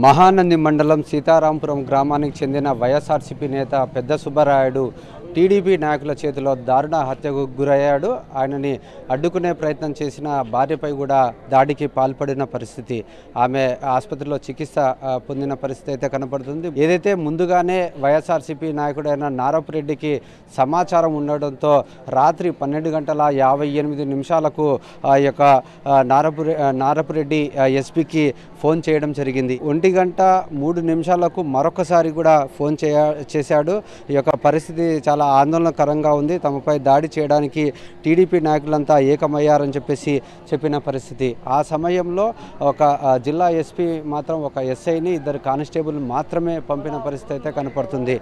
మహానంది మండలం సీతారాంపురం గ్రామానికి చెందిన వైఎస్ఆర్సీపీ నేత పెద్ద సుబ్బరాయుడు టీడీపీ నాయకుల చేతిలో దారుణ హత్యకు గురయ్యాడు. ఆయనని అడ్డుకునే ప్రయత్నం చేసిన భార్యపై కూడా దాడికి పాల్పడిన పరిస్థితి, ఆమె ఆసుపత్రిలో చికిత్స పొందిన పరిస్థితి అయితే కనపడుతుంది. ఏదైతే ముందుగానే వైఎస్ఆర్సీపీ నాయకుడైన నారపురెడ్డికి సమాచారం ఉండడంతో రాత్రి 12:58 ఆ యొక్క నారపురెడ్డి ఎస్పీకి ఫోన్ చేయడం జరిగింది. 1:03 మరొకసారి కూడా ఫోన్ చేశాడు. ఈ యొక్క పరిస్థితి చాలా ఆందోళనకరంగా ఉంది. తమపై దాడి చేయడానికి టీడీపీ నాయకులంతా ఏకమయ్యారని చెప్పిన పరిస్థితి. ఆ సమయంలో ఒక జిల్లా ఎస్పీ మాత్రం ఒక ఎస్ఐని, 2 కానిస్టేబుల్ మాత్రమే పంపిన పరిస్థితి అయితే కనపడుతుంది.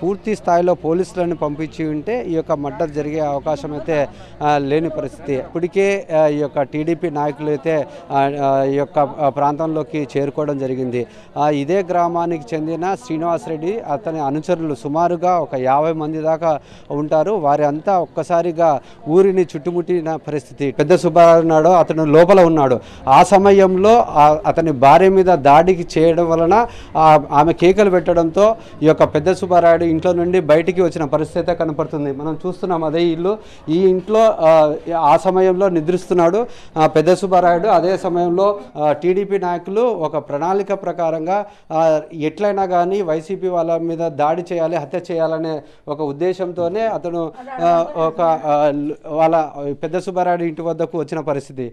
పూర్తి స్థాయిలో పోలీసులను పంపించి ఉంటే ఈ యొక్క మర్డర్ జరిగే అవకాశం అయితే లేని పరిస్థితి. ఇప్పటికే ఈ యొక్క టీడీపీ నాయకులు అయితే ఈ యొక్క ప్రాంతంలోకి చేరుకోవడం జరిగింది. ఇదే గ్రామానికి చెందిన శ్రీనివాసరెడ్డి, అతని అనుచరులు సుమారుగా ఒక 50 మంది దాకా ఉంటారు. వారి అంతా ఒక్కసారిగా ఊరిని చుట్టుముట్టిన పరిస్థితి. పెద్ద సుబ్బారాయుడు అతను లోపల ఉన్నాడు. ఆ సమయంలో అతని భార్య మీద దాడికి చేయడం వలన ఆమె కేకలు పెట్టడంతో ఈ యొక్క పెద్ద సుబ్బారాయుడు ఇంట్లో నుండి బయటికి వచ్చిన పరిస్థితి అయితే కనపడుతుంది. మనం చూస్తున్నాం అదే ఇల్లు. ఈ ఇంట్లో ఆ సమయంలో నిద్రిస్తున్నాడు పెద్ద సుబ్బారాయుడు. అదే సమయంలో టీడీపీ నాయకులు ఒక ప్రణాళిక ప్రకారంగా ఎట్లయినా కానీ వైసీపీ వాళ్ళ మీద దాడి చేయాలి, హత్య చేయాలనే ఒక ఉద్దేశంతోనే అతను వాళ్ళ పెద్ద సుబ్బారాయుడు ఇంటి వద్దకు వచ్చిన పరిస్థితి.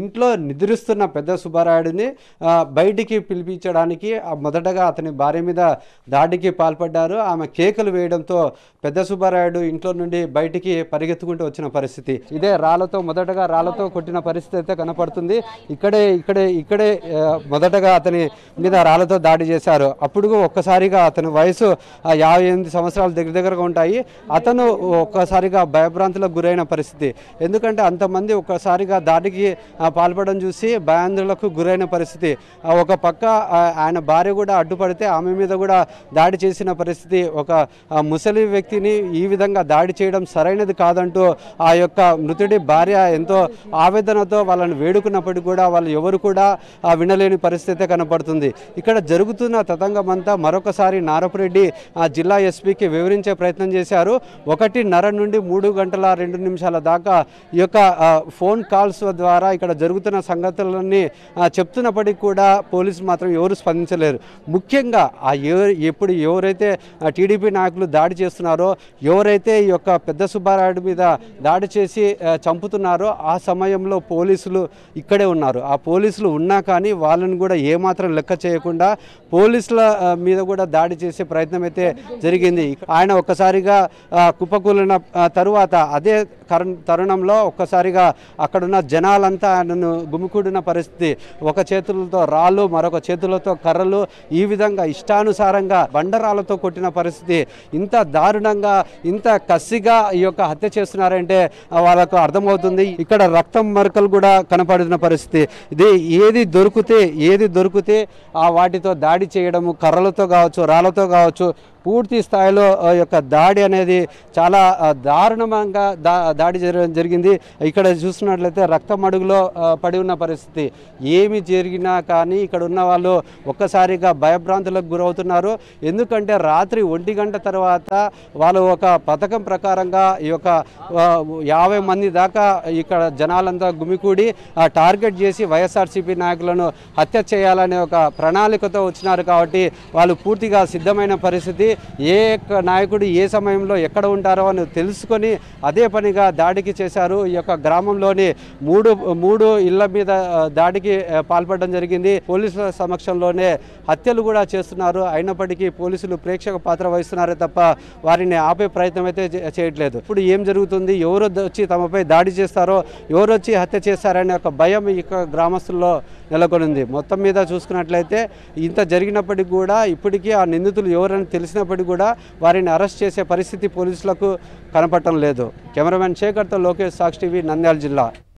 ఇంట్లో నిద్రిస్తున్న పెద్ద సుబ్బారాయుడిని బయటికి పిలిపించడానికి మొదటగా అతని భార్య మీద దాడికి పాల్పడ్డారు. ఆమె కేకలు వేయడంతో పెద్ద సుబ్బారాయుడు ఇంట్లో నుండి బయటికి పరిగెత్తుకుంటూ వచ్చిన పరిస్థితి. ఇదే మొదటగా రాళ్లతో కొట్టిన పరిస్థితి అయితే కనపడుతుంది. ఇక్కడే మొదటగా అతని మీద రాళ్లతో దాడి చేశారు. అప్పుడు ఒక్కసారిగా అతని వయసు 58 సంవత్సరాలు దగ్గరగా ఉంటాయి. అతను ఒక్కసారిగా భయభ్రాంతులకు గురైన పరిస్థితి. ఎందుకంటే అంతమంది ఒక్కసారిగా దాడికి పాల్పడడం చూసి భయాందోళనకు గురైన పరిస్థితి. ఒక పక్క ఆయన భార్య కూడా అడ్డుపడితే ఆమె మీద కూడా దాడి చేసిన పరిస్థితి. ఒక ముసలి వ్యక్తిని ఈ విధంగా దాడి చేయడం సరైనది కాదంటూ ఆ యొక్క మృతుడి భార్య ఎంతో ఆవేదనతో వాళ్ళని వేడుకున్నప్పటికీ కూడా వాళ్ళు ఎవరు కూడా వినలేని పరిస్థితి కనపడుతుంది. ఇక్కడ జరుగుతున్న తతంగమంతా మరొకసారి నారపురెడ్డి జిల్లా ఎస్పీకి వివరించే ప్రయత్నం చేశారు. 1:30 నుండి 3:02 దాకా ఈ యొక్క ఫోన్ కాల్స్ ద్వారా ఇక్కడ జరుగుతున్న సంగతులన్నీ చెప్తున్నప్పటికీ కూడా పోలీసులు మాత్రం ఎవరు స్పందించలేరు. ముఖ్యంగా ఎవరైతే టీడీపీ నాయకులు దాడి చేస్తున్నారో, ఎవరైతే ఈ యొక్క పెద్ద సుబ్బారాయుడు మీద దాడి చేసి చంపుతున్నారో ఆ సమయంలో పోలీసులు ఇక్కడే ఉన్నారు. ఆ పోలీసులు ఉన్నా కానీ వాళ్ళని కూడా ఏమాత్రం లెక్క చేయకుండా పోలీసుల మీద కూడా దాడి చేసే ప్రయత్నం అయితే జరిగింది. ఆయన ఒక్కసారిగా కుప్పకూలిన తరువాత అదే తరుణంలో ఒక్కసారిగా అక్కడున్న జనాలంతా ఆయనను గుమికూడిన పరిస్థితి. ఒక చేతులతో రాళ్ళు, మరొక చేతులతో కర్రలు, ఈ విధంగా ఇష్టానుసారంగా బండరాలతో కొట్టిన పరిస్థితి. ఇంత దారుణంగా, ఇంత కసిగా ఈ యొక్క హత్య చేస్తున్నారంటే వాళ్ళకు అర్థమవుతుంది. ఇక్కడ రక్తం మరకలు కూడా కనపడిన పరిస్థితి. ఇది ఏది దొరికితే వాటితో దాడి చేయడము, కర్రలతో కావచ్చు, రాళ్లతో కావచ్చు, పూర్తి స్థాయిలో యొక్క దాడి అనేది చాలా దారుణంగా దాడి జరిగింది. ఇక్కడ చూస్తున్నట్లయితే రక్తం అడుగులో పడి ఉన్న పరిస్థితి. ఏమి జరిగినా కానీ ఇక్కడ ఉన్న వాళ్ళు ఒక్కసారిగా భయభ్రాంతులకు గురవుతున్నారు. ఎందుకంటే రాత్రి 1 గంట తర్వాత వాళ్ళు ఒక పథకం ప్రకారంగా ఈ యొక్క 50 మంది దాకా ఇక్కడ జనాలంతా గుమికూడి టార్గెట్ చేసి వైఎస్ఆర్సీపీ నాయకులను హత్య చేయాలనే ఒక ప్రణాళికతో వచ్చినారు. కాబట్టి వాళ్ళు పూర్తిగా సిద్ధమైన పరిస్థితి. ఏ నాయకుడు ఏ సమయంలో ఎక్కడ ఉంటారో అని తెలుసుకొని అదే పనిగా దాడికి చేశారు. ఈ యొక్క గ్రామంలోని మూడు ఇళ్ల మీద దాడికి పాల్పడడం జరిగింది. పోలీసుల సమక్షంలోనే హత్యలు కూడా చేస్తున్నారు. అయినప్పటికీ పోలీసులు ప్రేక్షక పాత్ర వహిస్తున్నారే తప్ప వారిని ఆపే ప్రయత్నం అయితే చేయట్లేదు. ఇప్పుడు ఏం జరుగుతుంది, ఎవరు వచ్చి తమపై దాడి చేస్తారో, ఎవరు వచ్చి హత్య చేస్తారనే ఒక భయం ఈ గ్రామస్తుల్లో నెలకొనింది. మొత్తం మీద చూసుకున్నట్లయితే ఇంత జరిగినప్పటికీ కూడా ఇప్పటికీ ఆ నిందితులు ఎవరని తెలిసినప్పటికీ కూడా వారిని అరెస్ట్ చేసే పరిస్థితి పోలీసులకు కనపడటం లేదు. కెమెరామెన్ శేఖర్తో లోకేష్, సాక్షి టీవీ, నంద్యాల జిల్లా.